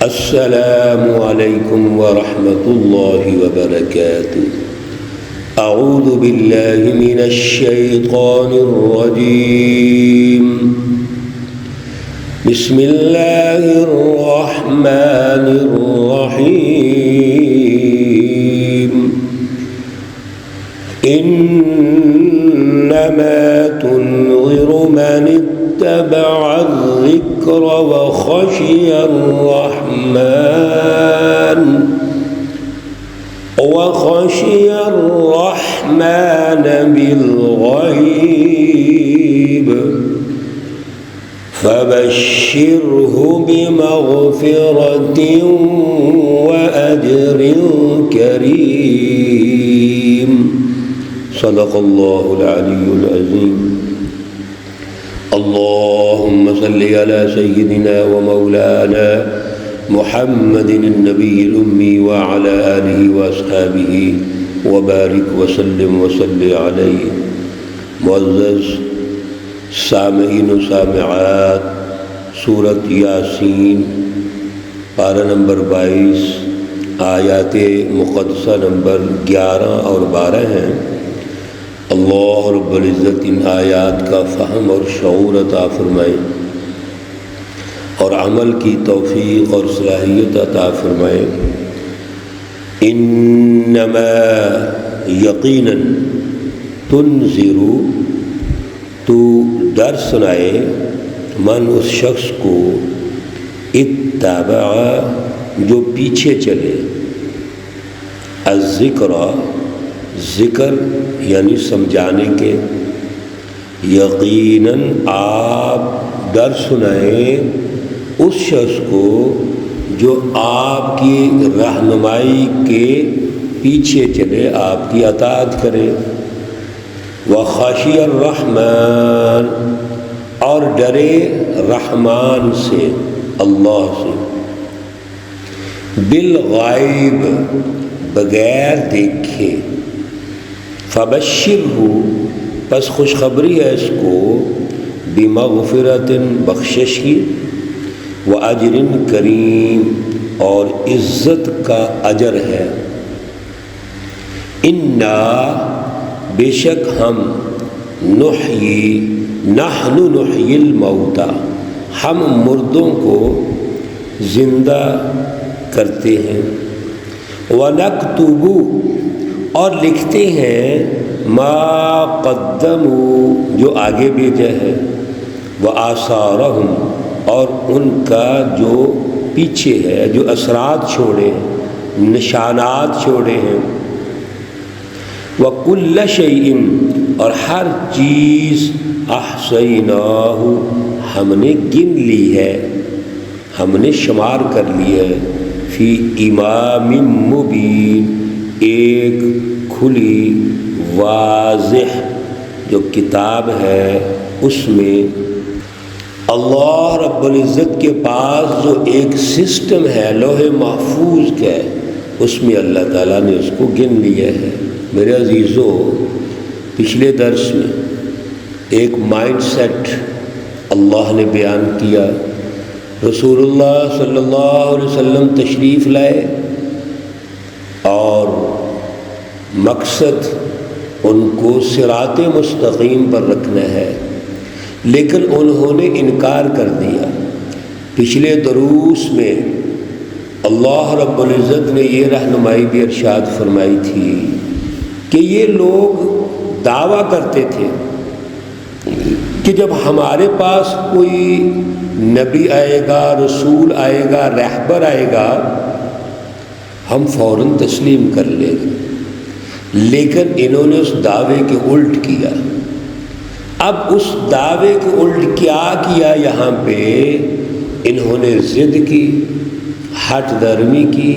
السلام علیکم ورحمۃ اللہ وبرکاتہ۔ اعوذ باللہ من الشیطان الرجیم، بسم اللہ الرحمن الرحیم۔ انما تنذر من اتبع الذکر وخشی الرحمن بالغیب فبشره بمغفرة وأجر کریم۔ صدق اللہ العلی العظیم۔ اللهم صل على سيدنا ومولانا محمد النبي الأمي وعلى آله وأصحابه وبارك وسلم عليه۔ معزز سامعین و سامعات، سورۃ یاسین پارہ نمبر 22 آیات مقدسہ نمبر 11 اور 12 ہیں۔ اللہ رب العزت ان آیات کا فہم اور شعور عطا فرمائے اور عمل کی توفیق اور صلاحیت عطا فرمائے۔ انما یقیناً تنذر، تو ڈر سنائے، من اس شخص کو اتبع جو پیچھے چلے، الذکر ذکر یعنی سمجھانے کے، یقیناً آپ ڈر سنائیں اس شخص کو جو آپ کی رہنمائی کے پیچھے چلے، آپ کی اطاعت کرے۔ وخشی الرحمن، اور ڈرے رحمان سے، اللہ سے، بالغیب بغیر دیکھے، فبشرہ پس خوشخبری ہے اس کو، بمغفرت بخشش کی، واجر کریم اور عزت کا اجر ہے۔ انا بے شک ہم، نحن نحیی الموتى ہم مردوں کو زندہ کرتے ہیں، ونکتب اور لکھتے ہیں، ما قدموا جو آگے بھیجا ہے، وآثارہم اور ان کا جو پیچھے ہے، جو اثرات چھوڑے ہیں، نشانات چھوڑے ہیں، وَكُلَّ شَيْءٍ اور ہر چیز، احصیناہ ہم نے گن لی ہے، ہم نے شمار کر لی ہے، فی امام مبین ایک کھلی واضح جو کتاب ہے اس میں۔ اللہ رب العزت کے پاس جو ایک سسٹم ہے لوح محفوظ کا، اس میں اللہ تعالیٰ نے اس کو گن لیا ہے۔ میرے عزیزو، پچھلے درس میں ایک مائنڈ سیٹ اللہ نے بیان کیا، رسول اللہ صلی اللہ علیہ وسلم تشریف لائے اور مقصد ان کو صراط مستقیم پر رکھنا ہے، لیکن انہوں نے انکار کر دیا۔ پچھلے دروس میں اللہ رب العزت نے یہ رہنمائی بھی ارشاد فرمائی تھی کہ یہ لوگ دعویٰ کرتے تھے کہ جب ہمارے پاس کوئی نبی آئے گا، رسول آئے گا، رہبر آئے گا، ہم فوراً تسلیم کر لیں گے، لیکن انہوں نے اس دعوے کے الٹ کیا۔ اب اس دعوے کے الٹ کیا کیا؟ یہاں پہ انہوں نے ضد کی، ہٹ درمی کی،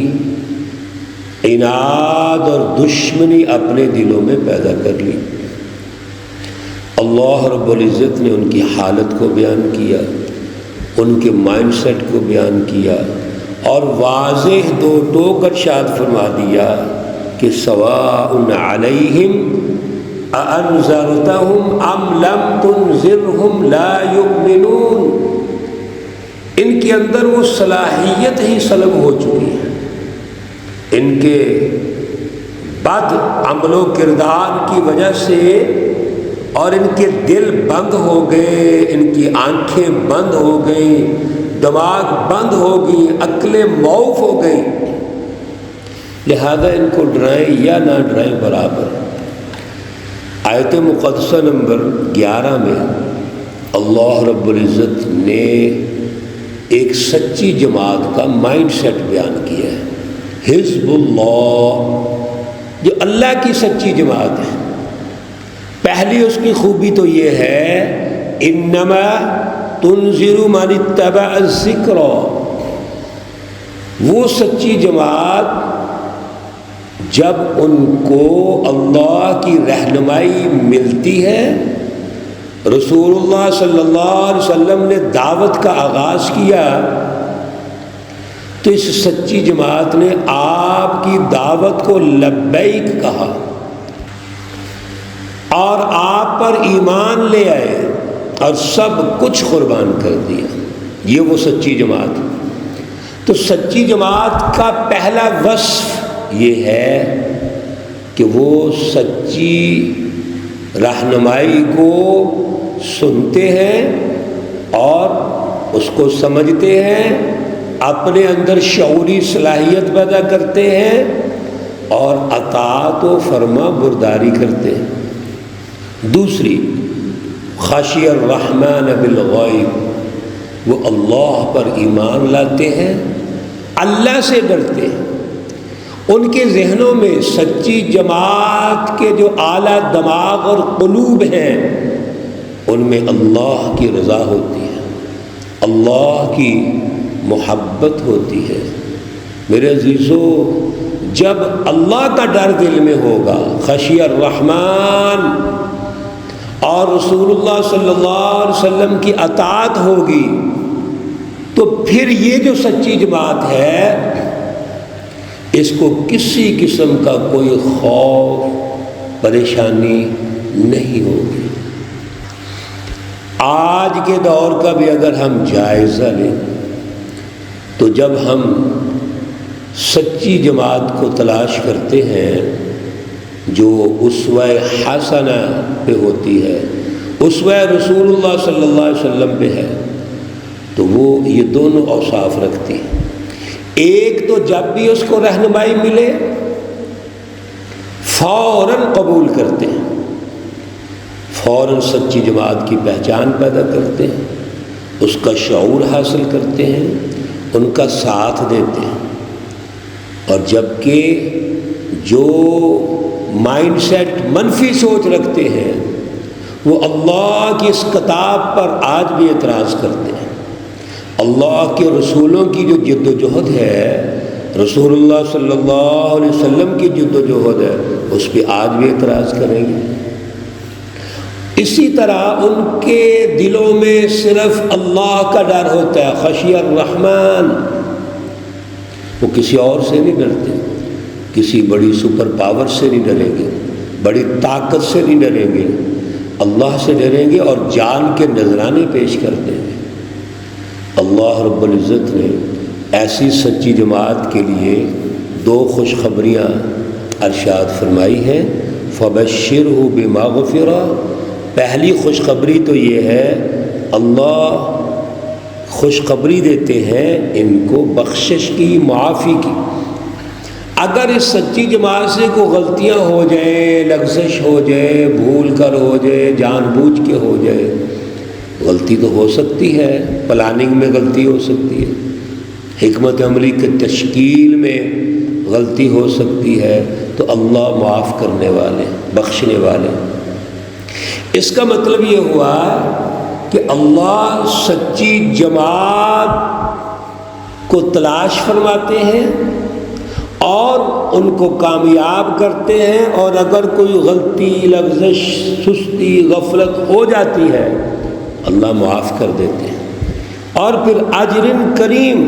عناد اور دشمنی اپنے دلوں میں پیدا کر لی۔ اللہ رب العزت نے ان کی حالت کو بیان کیا، ان کے مائنڈ سیٹ کو بیان کیا، اور واضح دو ٹوک ارشاد فرما دیا کہ سواء علیہم اانذرتہم ام لم تنذرہم لا یؤمنون، ان کے اندر وہ صلاحیت ہی سلب ہو چکی ہے، ان کے بد عمل و کردار کی وجہ سے، اور ان کے دل بند ہو گئے، ان کی آنکھیں بند ہو گئیں، دماغ بند ہو گئی، عقلیں موف ہو گئی، لہذا ان کو ڈرائیں یا نہ ڈرائیں برابر۔ آیت مقدسہ نمبر 11 میں اللہ رب العزت نے ایک سچی جماعت کا مائنڈ سیٹ بیان کیا ہے، حزب اللہ، جو اللہ کی سچی جماعت ہے۔ پہلی اس کی خوبی تو یہ ہے انما تنذر من اتبع الذکر، وہ سچی جماعت جب ان کو اللہ کی رہنمائی ملتی ہے، رسول اللہ صلی اللہ علیہ وسلم نے دعوت کا آغاز کیا تو اس سچی جماعت نے آپ کی دعوت کو لبیک کہا اور آپ پر ایمان لے آئے اور سب کچھ قربان کر دیا۔ یہ وہ سچی جماعت۔ تو سچی جماعت کا پہلا وصف یہ ہے کہ وہ سچی رہنمائی کو سنتے ہیں اور اس کو سمجھتے ہیں، اپنے اندر شعوری صلاحیت پیدا کرتے ہیں اور اطاعت و فرما برداری کرتے ہیں۔ دوسری، خشی الرحمن بالغیب، وہ اللہ پر ایمان لاتے ہیں، اللہ سے ڈرتے ہیں۔ ان کے ذہنوں میں سچی جماعت کے جو اعلیٰ دماغ اور قلوب ہیں ان میں اللہ کی رضا ہوتی ہے، اللہ کی محبت ہوتی ہے۔ میرے عزیزو، جب اللہ کا ڈر دل میں ہوگا، خشی الرحمن، اور رسول اللہ صلی اللہ علیہ وسلم کی اطاعت ہوگی، تو پھر یہ جو سچی جماعت ہے اس کو کسی قسم کا کوئی خوف پریشانی نہیں ہوگی۔ آج کے دور کا بھی اگر ہم جائزہ لیں تو جب ہم سچی جماعت کو تلاش کرتے ہیں جو اسوہ حسنہ پہ ہوتی ہے، اسوہ رسول اللہ صلی اللہ علیہ وسلم پہ ہے، تو وہ یہ دونوں اوصاف رکھتی ہے۔ ایک تو جب بھی اس کو رہنمائی ملے فوراً قبول کرتے ہیں، فوراً سچی جماعت کی پہچان پیدا کرتے ہیں، اس کا شعور حاصل کرتے ہیں، ان کا ساتھ دیتے ہیں۔ اور جبکہ جو مائنڈ سیٹ منفی سوچ رکھتے ہیں وہ اللہ کی اس کتاب پر آج بھی اعتراض کرتے ہیں۔ اللہ کے رسولوں کی جو جد و جہد ہے، رسول اللہ صلی اللہ علیہ وسلم کی جد و جہد ہے، اس پہ آج بھی اعتراض کریں گے۔ اسی طرح ان کے دلوں میں صرف اللہ کا ڈر ہوتا ہے، خشی الرحمن، وہ کسی اور سے نہیں ڈرتے، کسی بڑی سپر پاور سے نہیں ڈریں گے، بڑی طاقت سے نہیں ڈریں گے، اللہ سے ڈریں گے اور جان کے نذرانے پیش کر دیں گے۔ اللہ رب العزت نے ایسی سچی جماعت کے لیے دو خوشخبریاں ارشاد فرمائی ہیں، فبشرہ بمغفرہ۔ پہلی خوشخبری تو یہ ہے، اللہ خوشخبری دیتے ہیں ان کو بخشش کی، معافی کی۔ اگر اس سچی جماعت سے کوئی غلطیاں ہو جائیں، لغزش ہو جائے، بھول کر ہو جائے، جان بوجھ کے ہو جائے، غلطی تو ہو سکتی ہے، پلاننگ میں غلطی ہو سکتی ہے، حکمت عملی کے تشکیل میں غلطی ہو سکتی ہے، تو اللہ معاف کرنے والے، بخشنے والے۔ اس کا مطلب یہ ہوا کہ اللہ سچی جماعت کو تلاش فرماتے ہیں اور ان کو کامیاب کرتے ہیں، اور اگر کوئی غلطی، لغزش، سستی، غفلت ہو جاتی ہے اللہ معاف کر دیتے ہیں۔ اور پھر اجر کریم،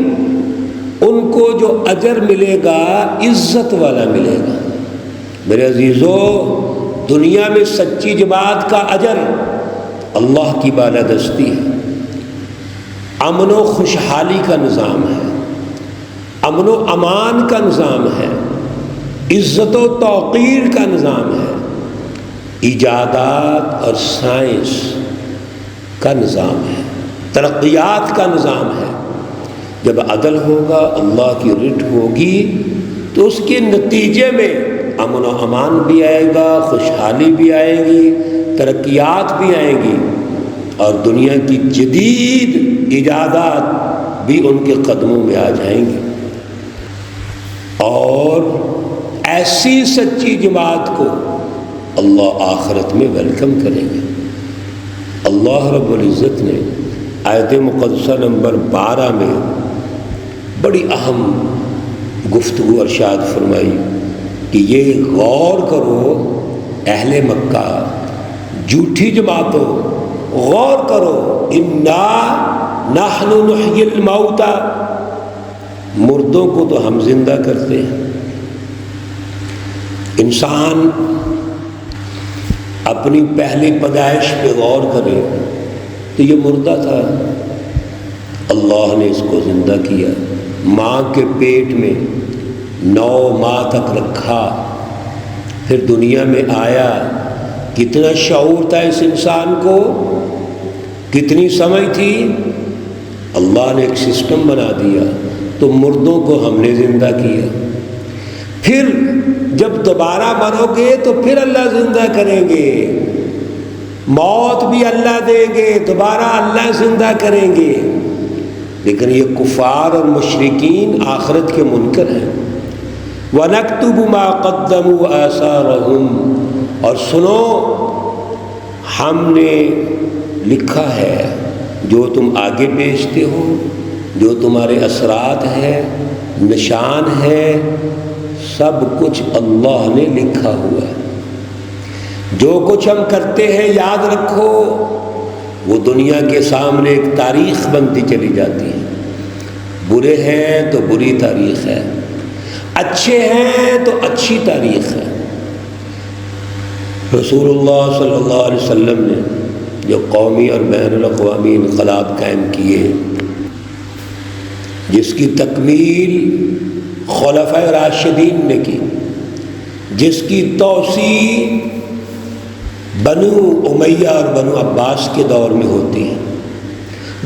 ان کو جو اجر ملے گا عزت والا ملے گا۔ میرے عزیزو، دنیا میں سچی جماعت کا اجر اللہ کی بالادستی ہے، امن و خوشحالی کا نظام ہے، امن و امان کا نظام ہے، عزت و توقیر کا نظام ہے، ایجادات اور سائنس کا نظام ہے، ترقیات کا نظام ہے۔ جب عدل ہوگا، اللہ کی رٹ ہوگی، تو اس کے نتیجے میں امن و امان بھی آئے گا، خوشحالی بھی آئے گی، ترقیات بھی آئیں گی، اور دنیا کی جدید ایجادات بھی ان کے قدموں میں آ جائیں گی۔ اور ایسی سچی جماعت کو اللہ آخرت میں ویلکم کریں گے۔ اللہ رب العزت نے آیت مقدسہ نمبر 12 میں بڑی اہم گفتگو ارشاد فرمائی کہ یہ غور کرو اہل مکہ، جھوٹی جماعتوں، غور کرو، انا نحن نحیی الموتى، مردوں کو تو ہم زندہ کرتے ہیں۔ انسان اپنی پہلی پیدائش پہ غور کرے تو یہ مردہ تھا، اللہ نے اس کو زندہ کیا، ماں کے پیٹ میں 9 ماہ تک رکھا، پھر دنیا میں آیا۔ کتنا شعور تھا اس انسان کو، کتنی سمجھ تھی، اللہ نے ایک سسٹم بنا دیا، تو مردوں کو ہم نے زندہ کیا۔ پھر جب دوبارہ مرو گے تو پھر اللہ زندہ کریں گے، موت بھی اللہ دیں گے، دوبارہ اللہ زندہ کریں گے۔ لیکن یہ کفار اور مشرکین آخرت کے منکر ہیں۔ وَنَكْتُبُ مَا قَدَّمُوا آثَارَهُمْ، اور سنو، ہم نے لکھا ہے جو تم آگے بیچتے ہو، جو تمہارے اثرات ہیں، نشان ہے، سب کچھ اللہ نے لکھا ہوا ہے۔ جو کچھ ہم کرتے ہیں یاد رکھو، وہ دنیا کے سامنے ایک تاریخ بنتی چلی جاتی ہے۔ برے ہیں تو بری تاریخ ہے، اچھے ہیں تو اچھی تاریخ ہے۔ رسول اللہ صلی اللہ علیہ وسلم نے جو قومی اور بین الاقوامی انقلاب قائم کیے، جس کی تکمیل خلفائے راشدین نے کی، جس کی توسیع بنو امیہ اور بنو عباس کے دور میں ہوتی ہے،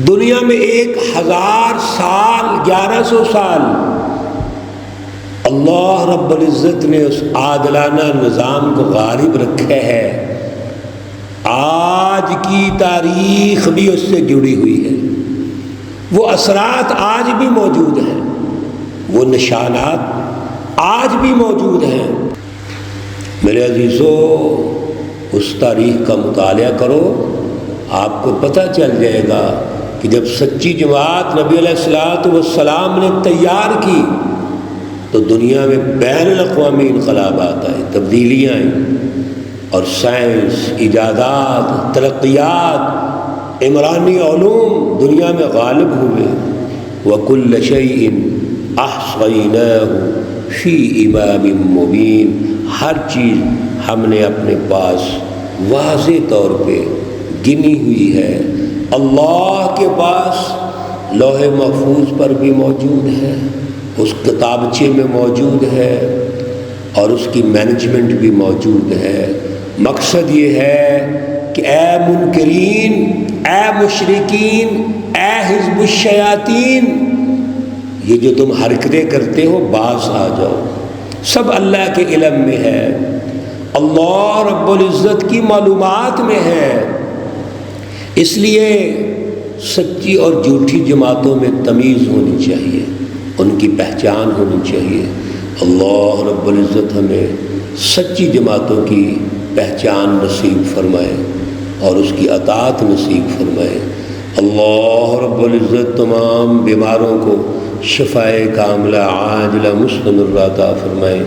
دنیا میں 1000 سال 1100 سال اللہ رب العزت نے اس عادلانہ نظام کو غالب رکھا ہے۔ آج کی تاریخ بھی اس سے جڑی ہوئی ہے، وہ اثرات آج بھی موجود ہیں، وہ نشانات آج بھی موجود ہیں۔ میرے عزیزو، اس تاریخ کا مطالعہ کرو، آپ کو پتہ چل جائے گا کہ جب سچی جماعت نبی علیہ الصلوۃ والسلام نے تیار کی تو دنیا میں بین الاقوامی انقلابات آئے، تبدیلیاں آئیں، اور سائنس، ایجادات، ترقیات، عمرانی علوم دنیا میں غالب ہوئے۔ وَكُلَّ شَيْءٍ أَحْصَيْنَاهُ فِي إِمَامٍ مُّبِينٍ، ہر چیز ہم نے اپنے پاس واضح طور پہ گنی ہوئی ہے۔ اللہ کے پاس لوح محفوظ پر بھی موجود ہے، اس کتابچے میں موجود ہے، اور اس کی مینجمنٹ بھی موجود ہے۔ مقصد یہ ہے کہ اے منکرین، اے مشرکین، اے حزب الشیاطین، یہ جو تم حرکتیں کرتے ہو باز آ جاؤ، سب اللہ کے علم میں ہے، اللہ رب العزت کی معلومات میں ہے۔ اس لیے سچی اور جھوٹی جماعتوں میں تمیز ہونی چاہیے، ان کی پہچان ہونی چاہیے۔ اللہ رب العزت ہمیں سچی جماعتوں کی پہچان نصیب فرمائے اور اس کی اطاعت نصیب فرمائے۔ اللہ رب العزت تمام بیماروں کو شفائے کاملہ عاجلہ مستمرہ عطا فرمائے۔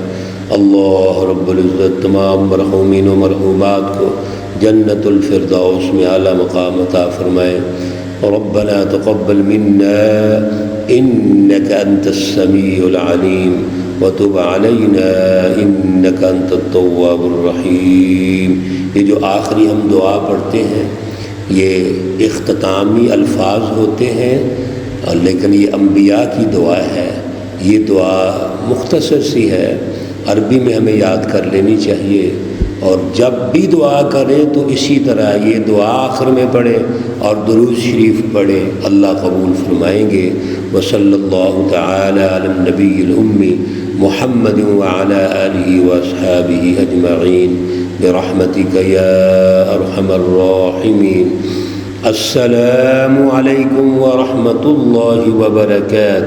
اللہ رب العزت تمام مرحومین و مرحومات کو جنت الفردوس میں اعلیٰ مقام عطا فرمائے۔ ربنا تقبل منا انك انت السمیع العلیم وتب علینا انك انت التواب الرحیم۔ یہ جو آخری ہم دعا پڑھتے ہیں، یہ اختتامی الفاظ ہوتے ہیں، لیکن یہ انبیاء کی دعا ہے۔ یہ دعا مختصر سی ہے، عربی میں ہمیں یاد کر لینی چاہیے، اور جب بھی دعا کریں تو اسی طرح یہ دعا آخر میں پڑھیں اور درود شریف پڑھیں، اللہ قبول فرمائیں گے۔ وصلی اللہ تعالی علی النبی الأمی محمد وعلی آلہ واصحابہ اجمعین برحمتک یا ارحم الراحمین۔ السلام علیکم ورحمۃ اللہ وبرکاتہ۔